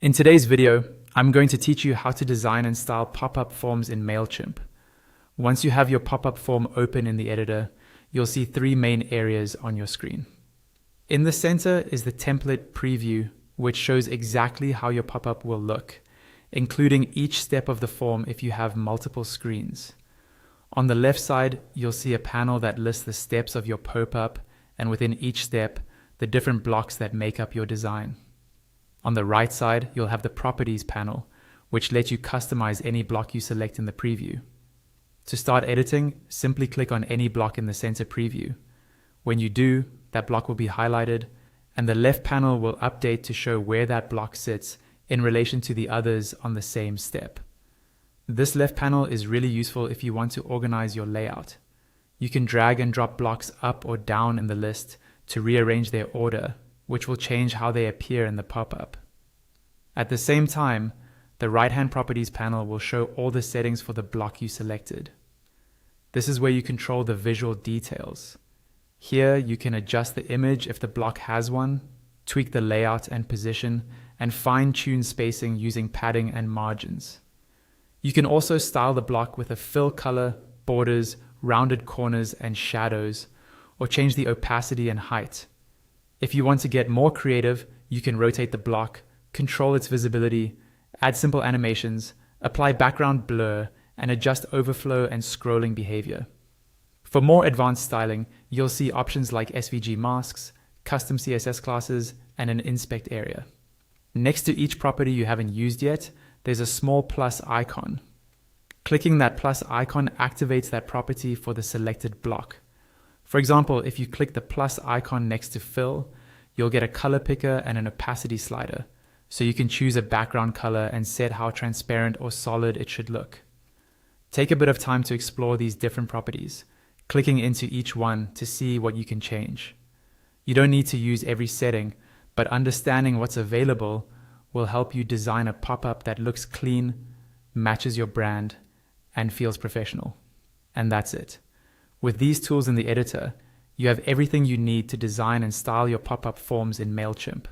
In today's video, I'm going to teach you how to design and style pop-up forms in Mailchimp. Once you have your pop-up form open in the editor, you'll see three main areas on your screen. In the center is the template preview, which shows exactly how your pop-up will look, including each step of the form if you have multiple screens. On the left side, you'll see a panel that lists the steps of your pop-up, and within each step, the different blocks that make up your design. On the right side, you'll have the Properties panel, which lets you customize any block you select in the preview. To start editing, simply click on any block in the center preview. When you do, that block will be highlighted, and the left panel will update to show where that block sits in relation to the others on the same step. This left panel is really useful if you want to organize your layout. You can drag and drop blocks up or down in the list to rearrange their order, which will change how they appear in the pop-up. At the same time, the right-hand Properties panel will show all the settings for the block you selected. This is where you control the visual details. Here, you can adjust the image if the block has one, tweak the layout and position, and fine-tune spacing using padding and margins. You can also style the block with a fill color, borders, rounded corners, and shadows, or change the opacity and height. If you want to get more creative, you can rotate the block, control its visibility, add simple animations, apply background blur, and adjust overflow and scrolling behavior. For more advanced styling, you'll see options like SVG masks, custom CSS classes, and an inspect area. Next to each property you haven't used yet, there's a small plus icon. Clicking that plus icon activates that property for the selected block. For example, if you click the plus icon next to fill, you'll get a color picker and an opacity slider, so you can choose a background color and set how transparent or solid it should look. Take a bit of time to explore these different properties, clicking into each one to see what you can change. You don't need to use every setting, but understanding what's available will help you design a pop-up that looks clean, matches your brand, and feels professional. And that's it. With these tools in the editor, you have everything you need to design and style your pop-up forms in Mailchimp.